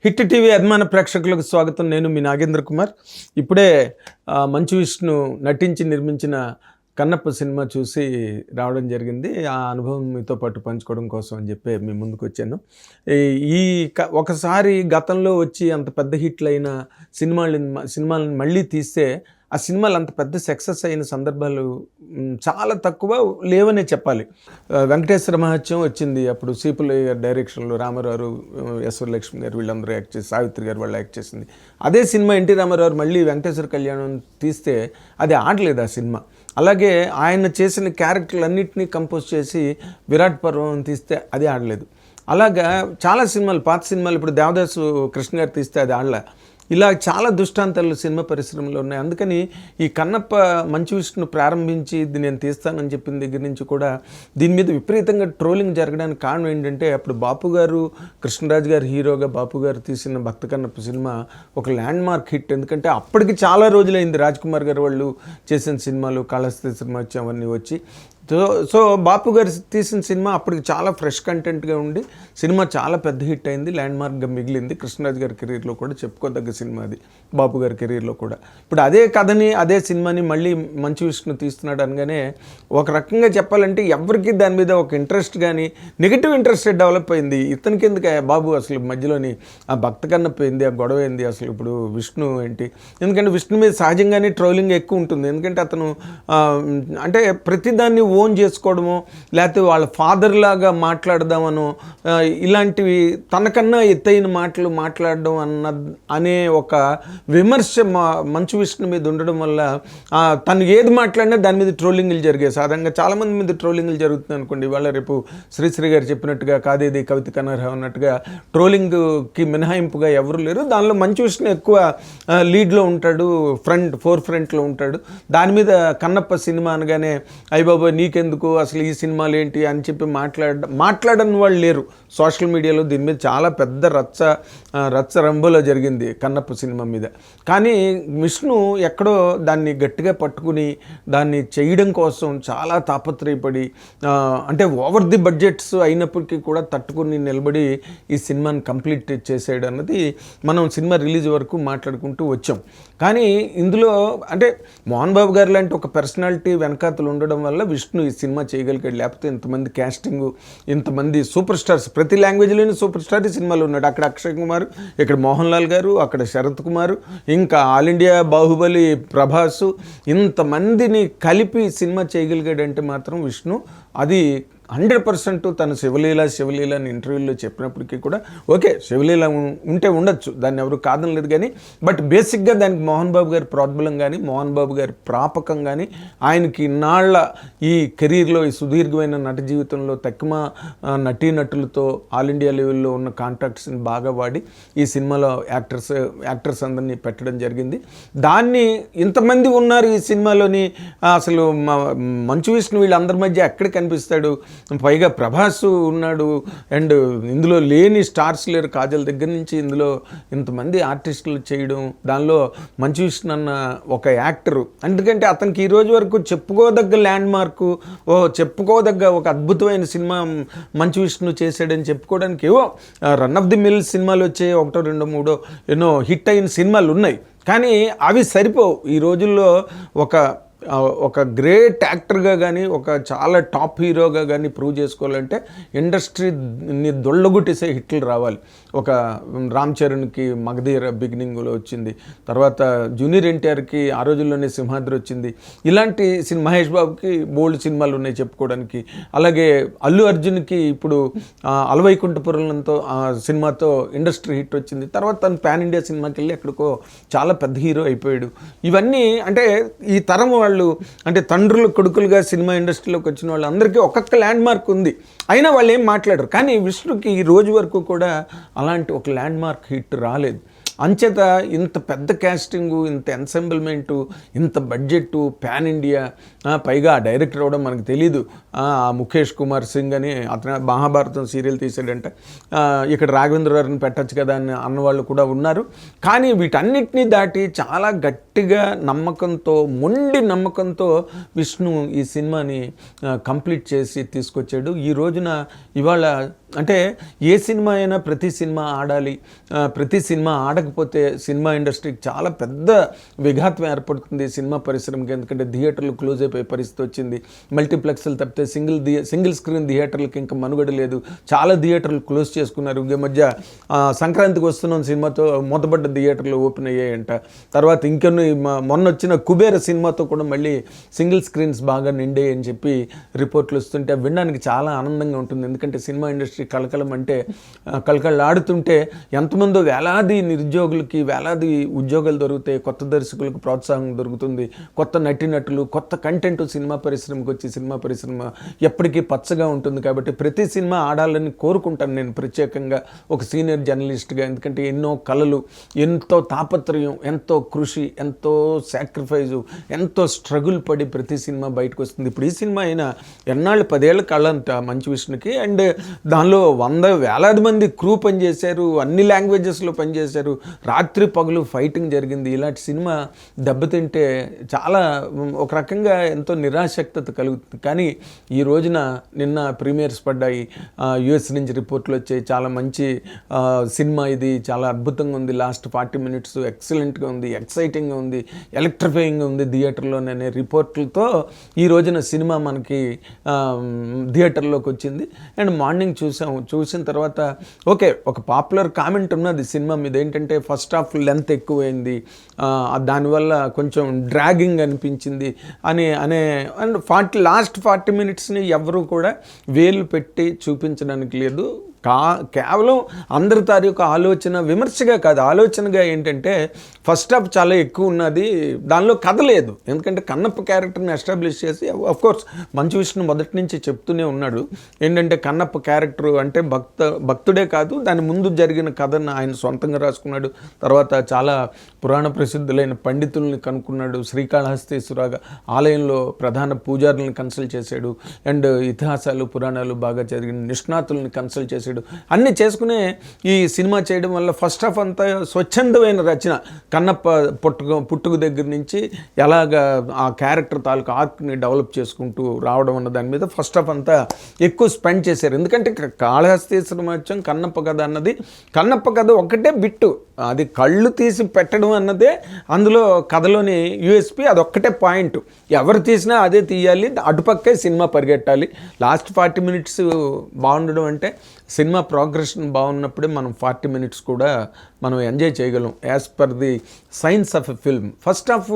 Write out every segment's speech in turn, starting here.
Hit TV అభిమాన ప్రేక్షకులకు స్వాగతం. నేను మీ నాగేంద్ర కుమార్. ఇప్పుడే మంచు విష్ణు నటించి నిర్మించిన కన్నప్ప సినిమా చూసి రావడం జరిగింది. ఆ అనుభవం మీతో పాటు పంచుకోవడం కోసం అని చెప్పి మీ ముందుకు వచ్చాను. ఒకసారి గతంలో వచ్చి అంత పెద్ద హిట్లు అయిన సినిమాలను మళ్ళీ తీస్తే ఆ సినిమాలు అంత పెద్ద సక్సెస్ అయిన సందర్భాలు చాలా తక్కువ లేవనే చెప్పాలి. వెంకటేశ్వర మహత్యం వచ్చింది, అప్పుడు సీపులయ్య గారి డైరెక్షన్లో రామారావు, ఎస్వర్ లక్ష్మి గారు వీళ్ళందరూ యాక్ట్ చేసి, సావిత్రి గారు వాళ్ళు యాక్ట్ చేసింది. అదే సినిమా ఎన్టీ రామారావు మళ్ళీ వెంకటేశ్వర కళ్యాణం తీస్తే అది ఆడలేదు ఆ సినిమా. అలాగే ఆయన చేసిన క్యారెక్టర్లన్నింటినీ కంపోజ్ చేసి విరాట్ పర్వం తీస్తే అది ఆడలేదు. అలాగా చాలా సినిమాలు, పాత సినిమాలు, ఇప్పుడు దేవదాసు కృష్ణ గారు తీస్తే అది ఆడలే. ఇలా చాలా దృష్టాంతాలు సినిమా పరిశ్రమలో ఉన్నాయి. అందుకని ఈ కన్నప్ప మంచు విష్ణు ప్రారంభించి ఇది నేను తీస్తానని చెప్పిన దగ్గర నుంచి కూడా దీని మీద విపరీతంగా ట్రోలింగ్ జరగడానికి కారణం ఏంటంటే, అప్పుడు బాపు గారు, కృష్ణరాజు గారు హీరోగా బాపు గారు తీసిన భక్త కన్నప్ప సినిమా ఒక ల్యాండ్ మార్క్ హిట్. ఎందుకంటే అప్పటికి చాలా రోజులైంది రాజ్ కుమార్ గారు వాళ్ళు చేసిన సినిమాలు, కాళహస్తి సినిమా వచ్చి అవన్నీ వచ్చి. సో బాపు గారు తీసిన సినిమా అప్పటికి చాలా ఫ్రెష్ కంటెంట్గా ఉండి సినిమా చాలా పెద్ద హిట్ అయింది, ల్యాండ్ మార్క్గా మిగిలింది. కృష్ణరాజు గారి కెరీర్లో కూడా చెప్పుకోదగ్గ సినిమా అది, బాపు గారి కెరీర్లో కూడా. ఇప్పుడు అదే కథని, అదే సినిమాని మళ్ళీ మంచు విష్ణు తీస్తున్నాడు అనగానే ఒక రకంగా చెప్పాలంటే ఎవరికి దాని మీద ఒక ఇంట్రెస్ట్ కానీ నెగిటివ్ ఇంట్రెస్ట్ డెవలప్ అయింది. ఇతనికి ఎందుకు బాబు అసలు మధ్యలోని ఆ భక్త కన్నప్ప ఏంది, ఆ గొడవ ఏంది, అసలు ఇప్పుడు విష్ణు ఏంటి? ఎందుకంటే విష్ణు మీద సహజంగానే ట్రోలింగ్ ఎక్కువ ఉంటుంది. ఎందుకంటే అతను అంటే ప్రతిదాన్ని ఓన్ చేసుకోవడమో, లేకపోతే వాళ్ళ ఫాదర్ లాగా మాట్లాడదామనో, ఇలాంటివి తనకన్నా ఎత్తైన మాటలు మాట్లాడడం అనే ఒక విమర్శ మంచు విష్ణు మీద ఉండడం వల్ల తను ఏది మాట్లాడినా దాని మీద ట్రోలింగ్లు జరిగాయి. సాధారణంగా చాలామంది మీద ట్రోలింగ్లు జరుగుతుంది అనుకోండి. ఇవాళ రేపు శ్రీశ్రీ గారు చెప్పినట్టుగా కాదేది కవిత కనర్హ అన్నట్టుగా ట్రోలింగ్కి మినహాయింపుగా ఎవరు లేరు. దానిలో మంచు విష్ణు ఎక్కువ లీడ్లో ఉంటాడు, ఫోర్ ఫ్రంట్లో ఉంటాడు. దాని మీద కన్నప్ప సినిమా అనగానే అయ్యబాబా నీకెందుకు, అసలు ఈ సినిమాలు ఏంటి అని చెప్పి మాట్లాడని వాళ్ళు లేరు. సోషల్ మీడియాలో దీని మీద చాలా పెద్ద రచ్చ రంబోలో జరిగింది కన్నప్ప సినిమా మీద. కానీ విష్ణు ఎక్కడో దాన్ని గట్టిగా పట్టుకుని దాన్ని చేయడం కోసం చాలా తాపత్రయపడి, అంటే ఓవర్ ది బడ్జెట్స్ అయినప్పటికీ కూడా తట్టుకుని నిలబడి ఈ సినిమాని కంప్లీట్ చేసాడు అన్నది మనం సినిమా రిలీజ్ వరకు మాట్లాడుకుంటూ వచ్చాం. కానీ ఇందులో అంటే మోహన్ బాబు గారు లాంటి ఒక పర్సనాలిటీ వెనకాతలు ఉండడం వల్ల విష్ణు ఈ సినిమా చేయగలిగాడు. లేకపోతే ఇంతమంది క్యాస్టింగ్, ఇంతమంది సూపర్ స్టార్స్, ప్రతి లాంగ్వేజ్లోని సూపర్ స్టార్ ఈ సినిమాలో ఉన్నాడు. అక్కడ అక్షయ్ కుమార్, ఇక్కడ మోహన్ లాల్ గారు, అక్కడ శరత్ కుమార్, ఇంకా ఆల్ ఇండియా బాహుబలి ప్రభాస్, ఇంతమందిని కలిపి సినిమా చేయగలిగాడంటే మాత్రం విష్ణు అది 100% తను శివలీల అని ఇంటర్వ్యూలో చెప్పినప్పటికీ కూడా ఓకే, శివలీల ఉంటే ఉండొచ్చు, దాన్ని ఎవరు కాదనలేదు. కానీ బట్ బేసిక్గా దానికి మోహన్ బాబు గారి ప్రోద్బలం కానీ, మోహన్ బాబు గారి ప్రాపకం కానీ, ఆయనకి ఇన్నాళ్ళ ఈ కెరీర్లో, ఈ సుదీర్ఘమైన నట జీవితంలో తక్కువ నటీనటులతో ఆల్ ఇండియా లెవెల్లో ఉన్న కాంటాక్ట్స్ని బాగా వాడి ఈ సినిమాలో యాక్టర్స్ అందరినీ పెట్టడం జరిగింది. దాన్ని ఇంతమంది ఉన్నారు ఈ సినిమాలోని, అసలు మంచు విష్ణు వీళ్ళందరి మధ్య ఎక్కడ కనిపిస్తాడు? పైగా ప్రభాస్ ఉన్నాడు, అండ్ ఇందులో లేని స్టార్స్ లేరు. కాజల్ దగ్గర నుంచి ఇందులో ఇంతమంది ఆర్టిస్టులు చేయడం, దానిలో మంచు విష్ణు అన్న ఒక యాక్టరు, ఎందుకంటే అతనికి ఈ రోజు వరకు చెప్పుకోదగ్గ ల్యాండ్ మార్కు, చెప్పుకోదగ్గ ఒక అద్భుతమైన సినిమా మంచు విష్ణు చేశాడని చెప్పుకోవడానికి ఏవో రన్ ఆఫ్ ది మిల్ సినిమాలు వచ్చాయి, 1, 2, 3 ఎన్నో హిట్ అయిన సినిమాలు ఉన్నాయి. కానీ అవి సరిపోవు. ఈ రోజుల్లో ఒక గ్రేట్ యాక్టర్గా కానీ, ఒక చాలా టాప్ హీరోగా కానీ ప్రూవ్ చేసుకోవాలంటే ఇండస్ట్రీని దొళ్ళగొట్టేసే హిట్లు రావాలి. ఒక రామ్ చరణ్కి మగధీర బిగినింగ్లో వచ్చింది, తర్వాత జూనియర్ ఎన్టీఆర్కి ఆ రోజుల్లోనే సింహాద్రి వచ్చింది. ఇలాంటి మహేష్ బాబుకి బోల్డ్ సినిమాలు ఉన్నాయి చెప్పుకోవడానికి. అలాగే అల్లు అర్జున్కి ఇప్పుడు అలవైకుంఠపురంతో సినిమాతో ఇండస్ట్రీ హిట్ వచ్చింది. తర్వాత తను పాన్ ఇండియా సినిమాకి వెళ్ళి ఎక్కడికో చాలా పెద్ద హీరో అయిపోయాడు. ఇవన్నీ అంటే ఈ తరం వాళ్ళు, అంటే తండ్రులు కొడుకులుగా సినిమా ఇండస్ట్రీలోకి వచ్చిన వాళ్ళందరికీ ఒక్కొక్క ల్యాండ్ మార్క్ ఉంది. అయినా వాళ్ళు ఏం మాట్లాడరు. కానీ విష్ణుకి ఈ రోజు వరకు కూడా అలాంటి ఒక ల్యాండ్ మార్క్ హిట్ రాలేదు. అంచేత ఇంత పెద్ద క్యాస్టింగు, ఇంత ఎన్సెంబుల్మెంటు, ఇంత బడ్జెట్టు, పాన్ ఇండియా, పైగా డైరెక్టర్ అవ్వడం మనకు తెలీదు. ముఖేష్ కుమార్ సింగ్ అని అతను మహాభారతం సీరియల్ తీసాడంట. ఇక్కడ రాఘవేంద్ర గారిని పెట్టచ్చు కదా అని అన్నవాళ్ళు కూడా ఉన్నారు. కానీ వీటన్నిటినీ దాటి చాలా గట్టిగా నమ్మకంతో, మొండి నమ్మకంతో విష్ణు ఈ సినిమాని కంప్లీట్ చేసి తీసుకొచ్చాడు. ఈ రోజున ఇవాళ అంటే ఏ సినిమా అయినా ప్రతి సినిమా ఆడాలి, ప్రతి సినిమా ఆడకపోతే సినిమా ఇండస్ట్రీకి చాలా పెద్ద విఘాతం ఏర్పడుతుంది సినిమా పరిశ్రమకి. ఎందుకంటే థియేటర్లు క్లోజ్ అయిపోయే పరిస్థితి వచ్చింది. మల్టీప్లెక్స్లు తప్పితే సింగిల్ స్క్రీన్ థియేటర్లకి ఇంకా మనుగడ లేదు. చాలా థియేటర్లు క్లోజ్ చేసుకున్నారు. ఈ మధ్య సంక్రాంతికి వస్తున్న సినిమాతో మూతపడ్డ థియేటర్లు ఓపెన్ అయ్యాయంట. తర్వాత ఇంకొన్ని మొన్న వచ్చిన కుబేర సినిమాతో కూడా మళ్ళీ సింగిల్ స్క్రీన్స్ బాగా నిండాయి అని చెప్పి రిపోర్ట్లు వస్తుంటే వినడానికి చాలా ఆనందంగా ఉంటుంది. ఎందుకంటే సినిమా ఇండస్ట్రీ కలకలం అంటే కళకళలాడుతుంటే ఎంతమందో వేలాది నిరుద్యోగులకి వేలాది ఉద్యోగాలు దొరుకుతాయి, కొత్త దర్శకులకు ప్రోత్సాహం దొరుకుతుంది, కొత్త నటీనటులు, కొత్త కంటెంట్ సినిమా పరిశ్రమకు వచ్చి సినిమా పరిశ్రమ ఎప్పటికీ పచ్చగా ఉంటుంది. కాబట్టి ప్రతి సినిమా ఆడాలని కోరుకుంటాను నేను ప్రత్యేకంగా ఒక సీనియర్ జర్నలిస్ట్గా. ఎందుకంటే ఎన్నో కళలు, ఎంతో తాపత్రయం, ఎంతో కృషి, ఎంతో సాక్రిఫైజు, ఎంతో స్ట్రగుల్ పడి ప్రతి సినిమా బయటకు వస్తుంది. ఇప్పుడు ఈ సినిమా అయినా ఎన్నాళ్ళు 10 ఏళ్ళ కళ్ళంట మంచు విష్ణుకి. అండ్ దానిలో వేలాది మంది క్రూ పనిచేశారు, అన్ని లాంగ్వేజెస్లో పనిచేశారు, రాత్రి పగలు ఫైటింగ్ జరిగింది. ఇలాంటి సినిమా దెబ్బతింటే చాలా ఒక రకంగా ఎంతో నిరాశక్తత కలుగుతుంది. కానీ ఈ రోజున నిన్న ప్రీమియర్స్ పడ్డాయి, యుఎస్ నుంచి రిపోర్ట్లు వచ్చాయి. చాలా మంచి సినిమా ఇది, చాలా అద్భుతంగా ఉంది, లాస్ట్ 40 minutes ఎక్సలెంట్గా ఉంది, ఎక్సైటింగ్గా ఉంది, ఎలక్ట్రిఫైయింగ్గా ఉంది థియేటర్లోనే రిపోర్ట్లతో ఈ రోజున సినిమా మనకి థియేటర్లోకి వచ్చింది. అండ్ మార్నింగ్ చూసిన తర్వాత ఓకే, ఒక పాపులర్ కామెంట్ ఉన్నది సినిమా మీద ఏంటంటే ఫస్ట్ హాఫ్ లెంత్ ఎక్కువైంది, దానివల్ల కొంచెం డ్రాగింగ్ అనిపించింది అండ్ లాస్ట్ 40 minutesని ఎవరు కూడా వేలు పెట్టి చూపించడానికి లేదు. కేవలం అందరి తారీఖు ఆలోచన, విమర్శగా కాదు, ఆలోచనగా ఏంటంటే ఫస్ట్ హాఫ్ చాలా ఎక్కువ ఉన్నది, దానిలో కథ లేదు. ఎందుకంటే కన్నప్ప క్యారెక్టర్ని ఎస్టాబ్లిష్ చేసి అఫ్కోర్స్ మంచు విష్ణు మొదటి నుంచి చెప్తూనే ఉన్నాడు ఏంటంటే కన్నప్ప క్యారెక్టర్ అంటే భక్తుడే కాదు, దాని ముందు జరిగిన కథను ఆయన సొంతంగా రాసుకున్నాడు. తర్వాత చాలా పురాణ ప్రసిద్ధులైన పండితుల్ని కనుక్కున్నాడు, శ్రీకాళహస్తీశ్వర ఆలయంలో ప్రధాన పూజారులను కన్సల్ట్ చేశాడు, అండ్ ఇతిహాసాలు పురాణాలు బాగా జరిగిన నిష్ణాతుల్ని కన్సల్ట్ చేశాడు. అన్నీ చేసుకునే ఈ సినిమా చేయడం వల్ల ఫస్ట్ హాఫ్ అంతా స్వచ్ఛందమైన రచన, కన్నప్ప పుట్టుక దగ్గర నుంచి ఎలాగా ఆ క్యారెక్టర్ తాలూకు ఆర్క్ని డెవలప్ చేసుకుంటూ రావడం అన్న దాని మీద ఫస్ట్ హాఫ్ అంతా ఎక్కువ స్పెండ్ చేశారు. ఎందుకంటే కాళహస్తీశ్వర మహత్యం, కన్నప్ప కథ అన్నది, కన్నప్ప కథ ఒకటే బిట్టు, అది కళ్ళు తీసి పెట్టడం అన్నదే అందులో కథలోని యూఎస్పీ, అదొక్కటే పాయింట్. ఎవరు తీసినా అదే తీయాలి, అటుపక్కే సినిమా పరిగెట్టాలి. లాస్ట్ 40 minutes బాగుండడం అంటే సినిమా ప్రోగ్రెషన్ బాగున్నప్పుడే మనం 40 minutes కూడా మనం ఎంజాయ్ చేయగలం as per the science of a film. First half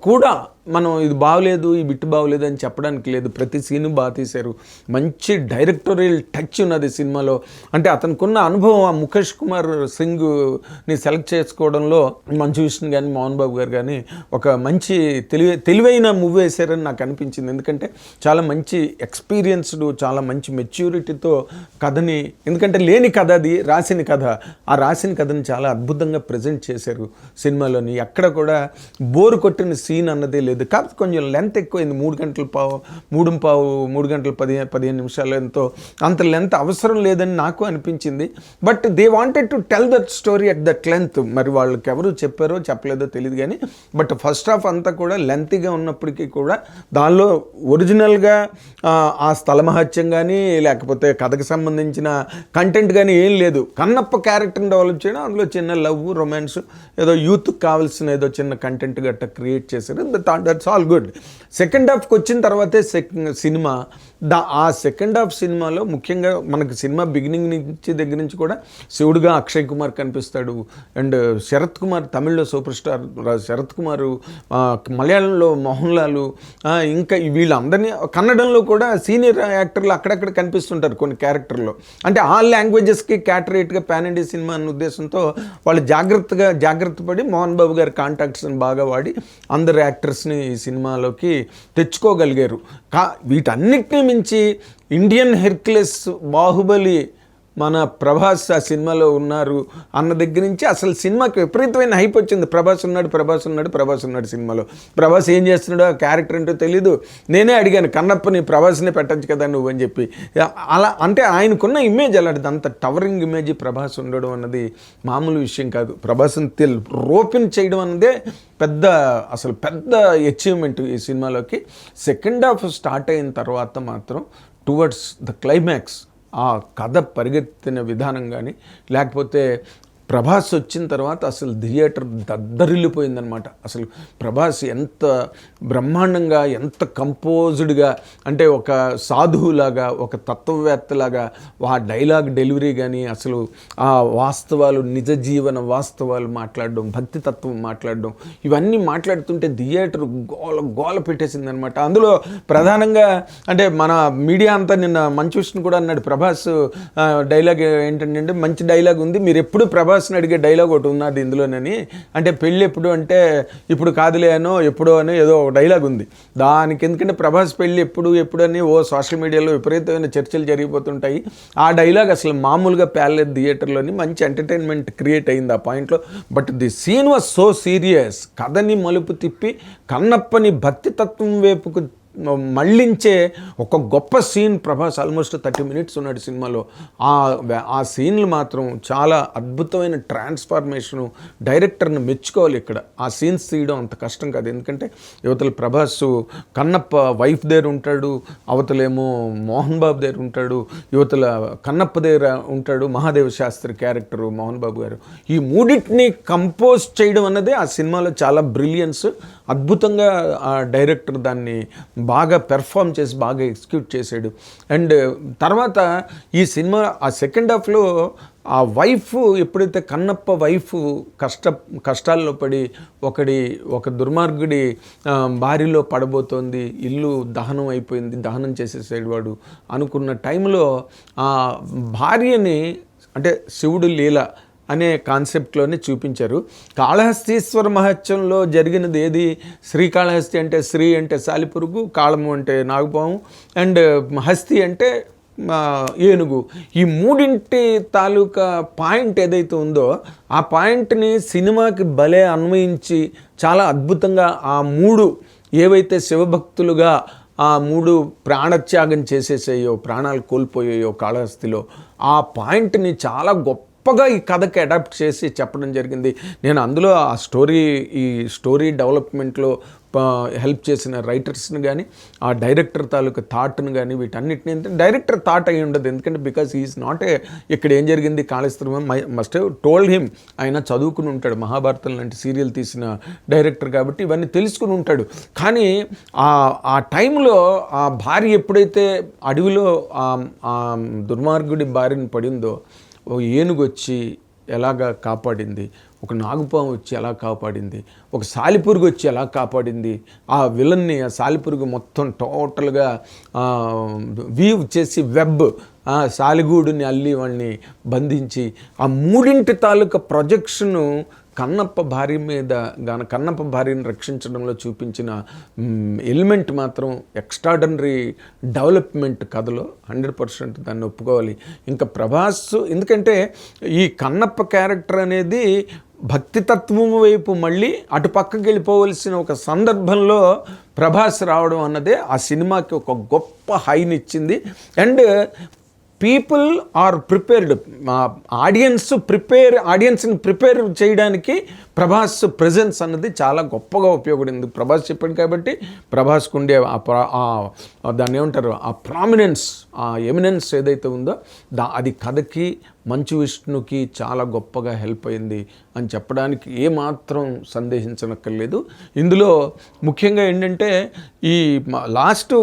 కూడా మనం ఇది బాగలేదు, ఈ బిట్ బాగలేదు అని చెప్పడానికి లేదు. ప్రతి సీను బాగా తీశారు, మంచి డైరెక్టోరియల్ టచ్ ఉన్నది సినిమాలో. అంటే అతనికున్న అనుభవం, ఆ ముఖేష్ కుమార్ సింగ్ని సెలెక్ట్ చేసుకోవడంలో మంచు విష్ణు కానీ మోహన్ బాబు గారు కానీ ఒక మంచి తెలివైన మూవీ వేశారని నాకు అనిపించింది. ఎందుకంటే చాలా మంచి ఎక్స్పీరియన్స్డ్, చాలా మంచి మెచ్యూరిటీతో కథని, ఎందుకంటే లేని కథ అది, రాసిన కథ, ఆ రాసిన కథని చాలా అద్భుతంగా ప్రజెంట్ చేశారు సినిమాలోని. ఎక్కడ కూడా బోరు కొట్టిన సీన్ అన్నదే లేదు. కాకపోతే కొంచెం లెంత్ ఎక్కువైంది, 3 గంటల 15 నిమిషాలు ఎంతో, అంత లెంత్ అవసరం లేదని నాకు అనిపించింది. But they wanted to tell that story at that length. మరి వాళ్ళకి ఎవరు చెప్పారో చెప్పలేదో తెలియదు కానీ, బట్ ఫస్ట్ హాఫ్ అంతా కూడా లెంతీగా ఉన్నప్పటికీ కూడా దానిలో ఒరిజినల్గా ఆ స్థల మహత్యం కానీ లేకపోతే కథకు సంబంధించిన కంటెంట్ కానీ ఏం లేదు. కన్నప్ప క్యారెక్టర్ని డెవలప్ చేయడం, అందులో చిన్న లవ్, రొమాన్స్, ఏదో యూత్కి కావాల్సిన ఏదో చిన్న కంటెంట్ గట్ట క్రియేట్ చేశారు. That's all good. సెకండ్ హాఫ్కి వచ్చిన తర్వాతే సినిమా ఆ సెకండ్ హాఫ్ సినిమాలో ముఖ్యంగా మనకు సినిమా బిగినింగ్ దగ్గర నుంచి కూడా శివుడుగా అక్షయ్ కుమార్ కనిపిస్తాడు. అండ్ శరత్ కుమార్ తమిళ్లో సూపర్ స్టార్ శరత్ కుమారు, మలయాళంలో మోహన్ లాల్, ఇంకా వీళ్ళందరినీ కన్నడంలో కూడా సీనియర్ యాక్టర్లు అక్కడక్కడ కనిపిస్తుంటారు కొన్ని క్యారెక్టర్లో. అంటే ఆల్ లాంగ్వేజెస్కి క్యాటరేట్గా పాన్ ఇండియా సినిమా అన్న ఉద్దేశంతో వాళ్ళు జాగ్రత్త పడి మోహన్ బాబు గారి కాంటాక్ట్స్ని బాగా వాడి అందరు యాక్టర్స్ని ఈ సినిమాలోకి తెచ్చుకోగలిగారు. వీటన్నిటినీ మించి ఇండియన్ హెర్క్యులెస్ బాహుబలి మన ప్రభాస్ ఆ సినిమాలో ఉన్నారు అన్న దగ్గర నుంచి అసలు సినిమాకి విపరీతమైన హైప్ వచ్చింది. ప్రభాస్ ఉన్నాడు సినిమాలో. ప్రభాస్ ఏం చేస్తున్నాడో ఆ క్యారెక్టర్ ఏంటో తెలీదు. నేనే అడిగాను, కన్నప్పని ప్రభాస్నే పెట్టచ్చు కదా నువ్వు అని చెప్పి. అలా అంటే ఆయనకున్న ఇమేజ్ అలాంటిది, అంత టవరింగ్ ఇమేజ్ ప్రభాస్ ఉండడం అన్నది మామూలు విషయం కాదు. ప్రభాస్ని రోపిన్ చేయడం అన్నదే పెద్ద అచీవ్మెంట్ ఈ సినిమాలోకి. సెకండ్ హాఫ్ స్టార్ట్ అయిన తర్వాత మాత్రం టువర్డ్స్ ద క్లైమాక్స్ ఆ కథ పరిగెత్తిన విధానం కానీ, లేకపోతే ప్రభాస్ వచ్చిన తర్వాత అసలు థియేటర్ దద్దరిల్లిపోయిందనమాట. అసలు ప్రభాస్ ఎంత బ్రహ్మాండంగా, ఎంత కంపోజ్డ్గా, అంటే ఒక సాధువులాగా, ఒక తత్వవేత్తలాగా ఆ డైలాగ్ డెలివరీ కానీ, అసలు ఆ వాస్తవాలు, నిజ జీవన వాస్తవాలు మాట్లాడడం, భక్తి తత్వం మాట్లాడడం, ఇవన్నీ మాట్లాడుతుంటే థియేటర్ గోల పెట్టేసిందనమాట. అందులో ప్రధానంగా అంటే మన మీడియా అంతా నిన్న మంచు విష్ణు కూడా అన్నాడు, ప్రభాస్ డైలాగ్ ఏంటంటే మంచి డైలాగ్ ఉంది, మీరు ఎప్పుడు ప్రభాస్ని అడిగే డైలాగ్ ఒకటి ఉన్నది ఇందులోనని, అంటే పెళ్ళి ఎప్పుడు అంటే ఇప్పుడు కాదులే అనో ఎప్పుడో అని ఏదో ఒక డైలాగ్ ఉంది దానికి. ఎందుకంటే ప్రభాస్ పెళ్ళి ఎప్పుడు అని సోషల్ మీడియాలో విపరీతమైన చర్చలు జరిగిపోతుంటాయి. ఆ డైలాగ్ అసలు మామూలుగా పేర్లేదు థియేటర్లోని, మంచి ఎంటర్టైన్మెంట్ క్రియేట్ అయింది ఆ పాయింట్లో. But the scene was so serious. కథని మలుపు తిప్పి కన్నప్పని భక్తి తత్వం వైపుకు మళ్ళించే ఒక గొప్ప సీన్. ప్రభాస్ ఆల్మోస్ట్ 30 minutes ఉన్నాడు సినిమాలో. ఆ సీన్లు మాత్రం చాలా అద్భుతమైన ట్రాన్స్ఫార్మేషను. డైరెక్టర్ని మెచ్చుకోవాలి ఇక్కడ. ఆ సీన్స్ తీయడం అంత కష్టం కాదు, ఎందుకంటే యువతల ప్రభాస్ కన్నప్ప వైఫ్ దగ్గర ఉంటాడు, అవతలేమో మోహన్ బాబు దగ్గర ఉంటాడు, యువతల కన్నప్ప దగ్గర ఉంటాడు మహాదేవ శాస్త్రి క్యారెక్టరు మోహన్ బాబు గారు. ఈ మూడింటిని కంపోజ్ చేయడం అన్నదే ఆ సినిమాలో చాలా బ్రిలియన్స్. అద్భుతంగా ఆ డైరెక్టర్ దాన్ని బాగా పెర్ఫామ్ చేసి బాగా ఎగ్జిక్యూట్ చేశాడు. అండ్ తర్వాత ఈ సినిమా ఆ సెకండ్ హాఫ్లో ఆ వైఫ్ ఎప్పుడైతే కన్నప్ప వైఫ్ కష్టాల్లో పడి ఒక దుర్మార్గుడి బారిలో పడబోతోంది, ఇల్లు దహనం అయిపోయింది, దహనం చేసేసాడు వాడు అనుకున్న టైంలో ఆ భార్యని, అంటే శివుడు లీల అనే కాన్సెప్ట్లోనే చూపించారు. కాళహస్తీశ్వర మహత్యంలో జరిగినది ఏది? శ్రీకాళహస్తి అంటే శ్రీ అంటే సాలిపురుగు, కాళము అంటే నాగుపాము, అండ్ హస్తి అంటే ఏనుగు. ఈ మూడింటి తాలూకా పాయింట్ ఏదైతే ఉందో ఆ పాయింట్ని సినిమాకి భలే అన్వయించి చాలా అద్భుతంగా ఆ మూడు ఏవైతే శివభక్తులుగా ఆ మూడు ప్రాణత్యాగం చేసేసాయో, ప్రాణాలు కోల్పోయాయో కాళహస్తిలో, ఆ పాయింట్ని చాలా గొప్పగా ఈ కథకి అడాప్ట్ చేసి చెప్పడం జరిగింది. నేను అందులో ఈ స్టోరీ డెవలప్మెంట్లో హెల్ప్ చేసిన రైటర్స్ని కానీ, ఆ డైరెక్టర్ తాలూకా థాట్ను కానీ, వీటన్నిటిని డైరెక్టర్ థాట్ అయి ఉండదు, ఎందుకంటే బికాస్ ఈజ్ నాట్ ఇక్కడ ఏం జరిగింది Kaleshwaram must have told him. ఆయన చదువుకుని ఉంటాడు, మహాభారతం లాంటి సీరియల్ తీసిన డైరెక్టర్ కాబట్టి ఇవన్నీ తెలుసుకుని ఉంటాడు. కానీ ఆ టైంలో ఆ భార్య ఎప్పుడైతే అడవిలో ఆ దుర్మార్గుడి బారిన పడిందో, ఓ ఏనుగు వచ్చి ఎలాగా కాపాడింది, ఒక నాగుపాము వచ్చి ఎలా కాపాడింది, ఒక సాలిపురుగు వచ్చి ఎలా కాపాడింది, ఆ విలన్ని ఆ సాలిపురుగు మొత్తం టోటల్గా వీవ్ చేసి వెబ్ సాలిగూడుని అల్లి వాడిని బంధించి, ఆ మూడింటి తాలూకా ప్రొజెక్షను కన్నప్ప భార్యని రక్షించడంలో చూపించిన ఎలిమెంట్ మాత్రం ఎక్స్ట్రాడనరీ డెవలప్మెంట్ కథలో 100% దాన్ని ఒప్పుకోవాలి. ఇంకా ప్రభాస్, ఎందుకంటే ఈ కన్నప్ప క్యారెక్టర్ అనేది భక్తితత్వం వైపు మళ్ళీ అటు పక్కకి వెళ్ళిపోవలసిన ఒక సందర్భంలో ప్రభాస్ రావడం అన్నదే ఆ సినిమాకి ఒక గొప్ప హైనిచ్చింది. అండ్ పీపుల్ ఆర్ ప్రిపేర్డ్, ఆడియన్స్ని ప్రిపేర్ చేయడానికి ప్రభాస్ ప్రెజెన్స్ అన్నది చాలా గొప్పగా ఉపయోగపడింది. ప్రభాస్ చెప్పాడు కాబట్టి ప్రభాస్కు ఉండే దాన్ని ఏమంటారు, ఆ ప్రామినెన్స్, ఆ ఎమినెన్స్ ఏదైతే ఉందో అది కథకి మంచు విష్ణుకి చాలా గొప్పగా హెల్ప్ అయింది అని చెప్పడానికి ఏమాత్రం సందేహించనక్కర్లేదు. ఇందులో ముఖ్యంగా ఏంటంటే ఈ లాస్ట్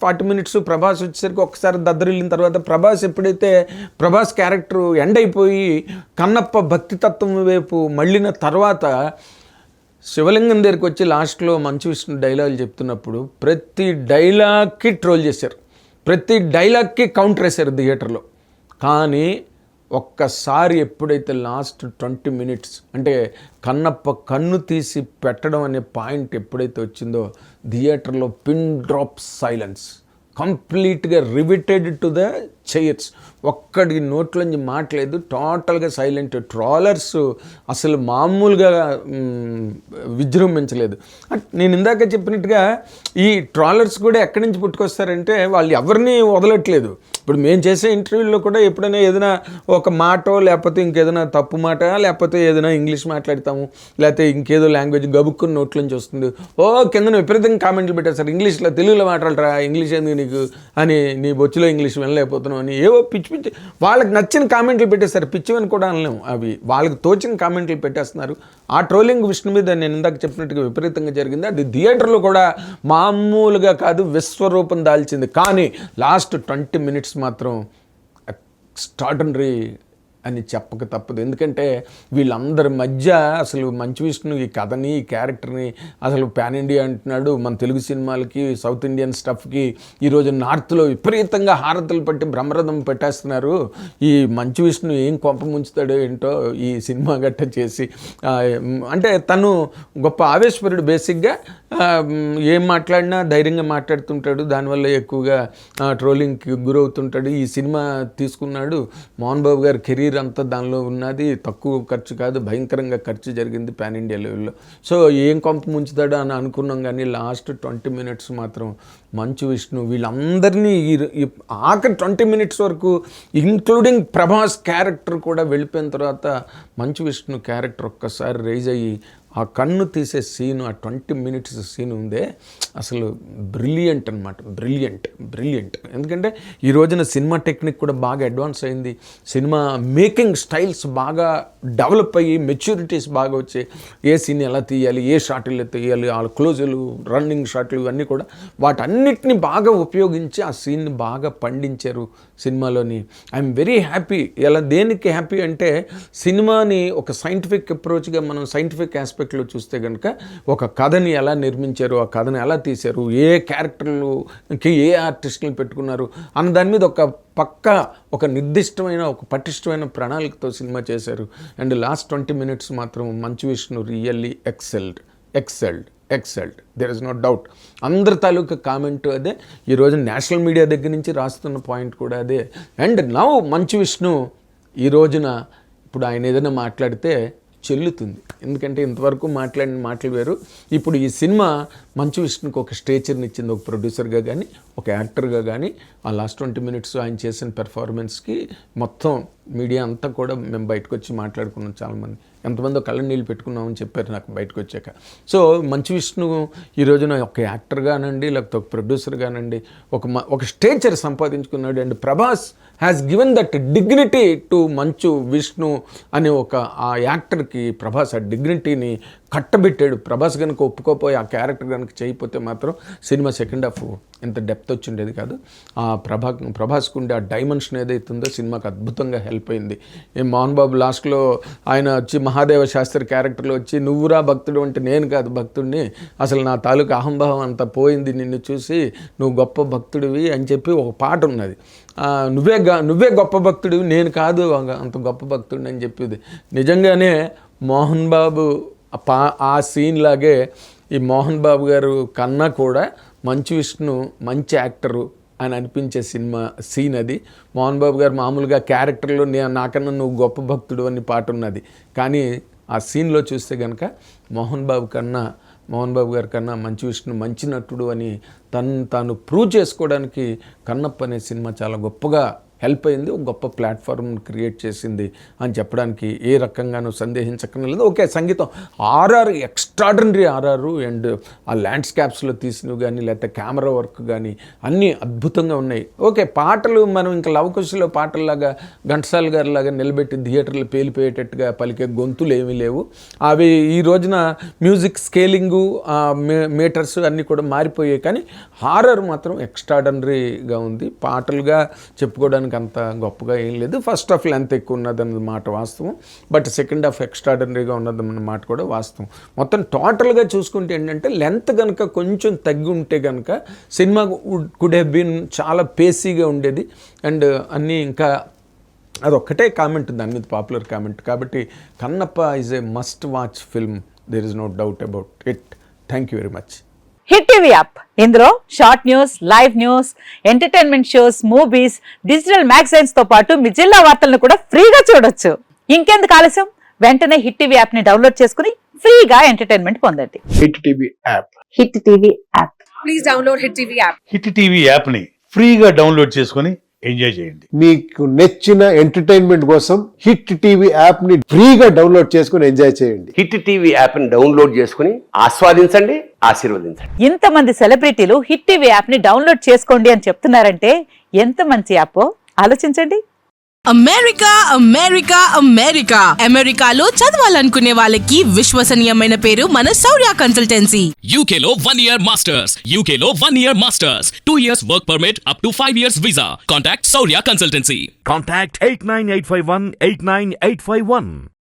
40 minutes ప్రభాస్ వచ్చేసరికి ఒకసారి దద్దరిల్లిన తర్వాత ప్రభాస్ క్యారెక్టర్ ఎండ్ అయిపోయి కన్నప్ప భక్తితత్వం వైపు మళ్ళిన తర్వాత శివలింగం దగ్గరికి వచ్చి లాస్ట్లో మంచు విష్ణు డైలాగులు చెప్తున్నప్పుడు ప్రతి డైలాగ్కి ట్రోల్ చేశారు, ప్రతి డైలాగ్కి కౌంటర్ వేశారు థియేటర్లో. కానీ ఒక్కసారి ఎప్పుడైతే లాస్ట్ 20 minutes అంటే కన్నప్ప కన్ను తీసి పెట్టడం అనే పాయింట్ ఎప్పుడైతే వచ్చిందో థియేటర్లో పిన్ డ్రాప్ సైలెన్స్, కంప్లీట్గా రివిటెడ్ టు ద చైర్స్. ఒక్కడి నోట్లోంచి మాట్లేదు, టోటల్గా సైలెంట్. ట్రాలర్స్ అసలు మామూలుగా విజృంభించలేదు. నేను ఇందాక చెప్పినట్టుగా ఈ ట్రాలర్స్ కూడా ఎక్కడి నుంచి పుట్టుకొస్తారంటే వాళ్ళు ఎవరిని వదలట్లేదు. ఇప్పుడు మేము చేసే ఇంటర్వ్యూల్లో కూడా ఎప్పుడైనా ఏదైనా ఒక మాటో లేకపోతే ఇంకేదైనా తప్పు మాట లేకపోతే ఏదైనా ఇంగ్లీష్ మాట్లాడతాము, లేకపోతే ఇంకేదో లాంగ్వేజ్ గబుక్కుని నోట్లోంచి వస్తుంది, కింద విపరీతంగా కామెంట్లు పెట్టేస్తారు, ఇంగ్లీష్లో తెలుగులో మాట్లాడరా, ఇంగ్లీష్ ఎందుకు నీకు అని, నీ బొచ్చులో ఇంగ్లీష్ వినలేకపోతున్నావు అని ఏవో పిచ్చి పిచ్చి వాళ్ళకి నచ్చిన కామెంట్లు పెట్టేస్తారు. పిచ్చివని కూడా అనలేము, అవి వాళ్ళకి తోచిన కామెంట్లు పెట్టేస్తున్నారు. ఆ ట్రోలింగ్ విష్ణు మీద నేను ఇందాక చెప్పినట్టుగా విపరీతంగా జరిగింది. అది థియేటర్లో కూడా మామూలుగా కాదు, విశ్వరూపం దాల్చింది. కానీ లాస్ట్ 20 minutes మాత్రం ఎక్స్ట్రాడినరీ అని చెప్పక తప్పదు. ఎందుకంటే వీళ్ళందరి మధ్య అసలు మంచు విష్ణు ఈ కథని, ఈ క్యారెక్టర్ని అసలు పాన్ ఇండియా అంటున్నాడు. మన తెలుగు సినిమాలకి, సౌత్ ఇండియన్ స్టఫ్కి ఈరోజు నార్త్లో విపరీతంగా హారతలు పట్టి బ్రహ్మరథం పెట్టేస్తున్నారు. ఈ మంచు విష్ణు ఏం కొంప ముంచుతాడో ఏంటో ఈ సినిమా గట్ట చేసి. అంటే తను గొప్ప ఆవేశపరుడు. బేసిక్గా ఏం మాట్లాడినా ధైర్యంగా మాట్లాడుతుంటాడు. దానివల్ల ఎక్కువగా ట్రోలింగ్కి గురవుతుంటాడు. ఈ సినిమా తీసుకున్నాడు, మోహన్ బాబు గారి కెరీర్ అంతా దానిలో ఉన్నది. తక్కువ ఖర్చు కాదు, భయంకరంగా ఖర్చు జరిగింది పాన్ ఇండియా లెవెల్లో. సో ఏం కొంప ముంచుతాడో అని అనుకున్నాం. కానీ లాస్ట్ 20 minutes మాత్రం మంచు విష్ణు వీళ్ళందరినీ ఆఖరి 20 minutes వరకు, ఇంక్లూడింగ్ ప్రభాస్ క్యారెక్టర్ కూడా వెళ్ళిపోయిన తర్వాత మంచు విష్ణు క్యారెక్టర్ ఒక్కసారి రైజ్ అయ్యి ఆ కన్ను తీసే సీను, ఆ 20 minutes సీన్ ఉందే అసలు బ్రిలియంట్ అనమాట. బ్రిలియంట్. ఎందుకంటే ఈ రోజున సినిమా టెక్నిక్ కూడా బాగా అడ్వాన్స్ అయింది. సినిమా మేకింగ్ స్టైల్స్ బాగా డెవలప్ అయ్యి, మెచ్యూరిటీస్ బాగా వచ్చాయి. ఏ సీన్ ఎలా తీయాలి, ఏ షాట్లు తీయాలి, ఆ క్లోజులు, రన్నింగ్ షాట్లు ఇవన్నీ కూడా వాటన్నిటిని బాగా ఉపయోగించి ఆ సీన్ని బాగా పండించారు సినిమాలోని. I'm very happy. ఎలా దేనికి హ్యాపీ అంటే సినిమాని ఒక సైంటిఫిక్ అప్రోచ్గా మనం సైంటిఫిక్ ఆస్పెక్ట్లో చూస్తే కనుక ఒక కథని ఎలా నిర్మించారు, ఆ కథను ఎలా తీశారు, ఏ క్యారెక్టర్లుకి ఏ ఆర్టిస్టులను పెట్టుకున్నారు అన్న దాని మీద ఒక నిర్దిష్టమైన ఒక పటిష్టమైన ప్రణాళికతో సినిమా చేశారు. అండ్ లాస్ట్ 20 minutes మాత్రం Manchu Vishnu really excelled. There is no doubt. అందరి తాలూకా కామెంట్ అదే. ఈరోజు నేషనల్ మీడియా దగ్గర నుంచి రాస్తున్న పాయింట్ కూడా అదే. అండ్ నౌ మంచు విష్ణు ఈ రోజున ఇప్పుడు ఆయన ఏదైనా మాట్లాడితే చెల్లుతుంది. ఎందుకంటే ఇంతవరకు మాట్లాడిన మాటలు వేరు. ఇప్పుడు ఈ సినిమా మంచు విష్ణుకి ఒక స్టేచర్ని ఇచ్చింది. ఒక ప్రొడ్యూసర్గా కానీ, ఒక యాక్టర్గా కానీ. ఆ లాస్ట్ 20 minutes ఆయన చేసిన పెర్ఫార్మెన్స్కి మొత్తం మీడియా అంతా కూడా మేము బయటకు వచ్చి మాట్లాడుకున్నాం. చాలామంది ఎంతమందో కళ్ళ నీళ్ళు పెట్టుకున్నామని చెప్పారు నాకు బయటకు వచ్చాక. సో మంచు విష్ణు ఈ రోజున ఒక యాక్టర్గానండి, లేకపోతే ఒక ప్రొడ్యూసర్గానండి ఒక స్టేచర్ సంపాదించుకున్నాడు. And Prabhas has given that dignity to Manchu Vishnu అనే ఆ యాక్టర్కి ప్రభాస్ ఆ డిగ్నిటీని కట్టబెట్టాడు. ప్రభాస్ కనుక ఒప్పుకోపోయి ఆ క్యారెక్టర్ కనుక చేయకపోతే మాత్రం సినిమా సెకండ్ హాఫ్ ఇంత డెప్త్ వచ్చిండేది కాదు. ఆ ప్రభాస్కు ఉండే ఆ డైమెన్షన్ ఏదైతుందో సినిమాకి అద్భుతంగా హెల్ప్ అయింది. మోహన్ బాబు లాస్ట్లో ఆయన వచ్చి మహాదేవ శాస్త్రి క్యారెక్టర్లో వచ్చి నువ్వురా భక్తుడు అంటే నేను కాదు భక్తుడిని, అసలు నా తాలూకు అహంభావం అంతా పోయింది నిన్ను చూసి, నువ్వు గొప్ప భక్తుడివి అని చెప్పి ఒక పాట ఉన్నది. నువ్వే గొప్ప భక్తుడివి, నేను కాదు అంత గొప్ప భక్తుడిని అని చెప్పేది. నిజంగానే మోహన్ బాబు ఆ సీన్ లాగే ఈ మోహన్ బాబు గారు కన్నా కూడా మంచు విష్ణు మంచి యాక్టరు అని అనిపించే సీన్ అది. మోహన్ బాబు గారు మామూలుగా క్యారెక్టర్లో నాకన్నా నువ్వు గొప్ప భక్తుడు అని పాట ఉన్నది. కానీ ఆ సీన్లో చూస్తే కనుక మోహన్ బాబు గారి కన్నా మంచు విష్ణు మంచి నటుడు అని తాను ప్రూవ్ చేసుకోవడానికి కన్నప్ప అనే సినిమా చాలా గొప్పగా హెల్ప్ అయింది. ఒక గొప్ప ప్లాట్ఫామ్ క్రియేట్ చేసింది అని చెప్పడానికి ఏ రకంగానూ సందేహించక్కర్లేదు. ఓకే, సంగీతం ఆర్ఆర్ ఎక్స్ట్రాడినరీ ఆర్ఆర్. అండ్ ఆ ల్యాండ్స్కేప్స్లో తీసినవి కానీ, లేకపోతే కెమెరా వర్క్ కానీ అన్నీ అద్భుతంగా ఉన్నాయి. ఓకే, పాటలు మనం ఇంకా లవకుశలో పాటల్లాగా ఘంటసాల గారిలాగా నిలబెట్టి థియేటర్లు పేలిపోయేటట్టుగా పలికే గొంతులు ఏమీ లేవు. అవి ఈ రోజున మ్యూజిక్ స్కేలింగు, మీటర్స్ అన్నీ కూడా మారిపోయాయి. కానీ హారర్ మాత్రం ఎక్స్ట్రాడినరీగా ఉంది. పాటలుగా చెప్పుకోవడానికి అంత గొప్పగా ఏం లేదు. ఫస్ట్ హాఫ్ లెంత్ ఎక్కువ ఉన్నదన్న మాట వాస్తవం, బట్ సెకండ్ హాఫ్ ఎక్స్ట్రాడినరీగా ఉన్నదన్న మాట కూడా వాస్తవం. మొత్తం టోటల్గా చూసుకుంటే ఏంటంటే లెంత్ కనుక కొంచెం తగ్గి ఉంటే కనుక సినిమా కుడ్ హ్యావ్ బీన్ చాలా పేసీగా ఉండేది. అండ్ అన్నీ ఇంకా అదొక్కటే కామెంట్ దాని మీద, పాపులర్ కామెంట్. కాబట్టి Kannappa is a must watch film, there is no doubt about it. Thank you very much. Hit TV app, ఇందులో short news, live news, entertainment shows, movies, digital magazines తో పాటు మీ జిల్లా వార్తలను కూడా ఫ్రీగా చూడొచ్చు. ఇంకెందుకు ఆలస్యం, వెంటనే హిట్ టీవీ యాప్ ని డౌన్లోడ్ చేసుకుని ఫ్రీగా ఎంటర్టైన్మెంట్ పొందండి. Hit TV app. Hit TV app. Please download hit TV app. Hit TV app ని ఫ్రీగా డౌన్లోడ్ చేసుకుని ఎంజాయ్ చేయండి. మీకు నచ్చిన ఎంటర్టైన్మెంట్ కోసం హిట్ టీవీ యాప్ ని ఫ్రీగా డౌన్లోడ్ చేసుకుని ఎంజాయ్ చేయండి. హిట్ టీవీ యాప్ ని డౌన్లోడ్ చేసుకుని ఆస్వాదించండి, ఆశీర్వదించండి. ఇంతమంది సెలబ్రిటీలు హిట్ టీవీ యాప్ ని డౌన్లోడ్ చేసుకోండి అని చెప్తున్నారంటే ఎంత మంచి యాప్. ఆలోచించండి. అమెరికా అమెరికా అమెరికా అమెరికాలో చదవాలనుకునే వాళ్ళకి విశ్వసనీయమైన పేరు మన శౌర్య consultancy. UK Law 1 Year Masters. UK Law 1 Year Masters. 2 years work permit up to 5 years visa. Contact Saurya Consultancy. Contact 89851 89851.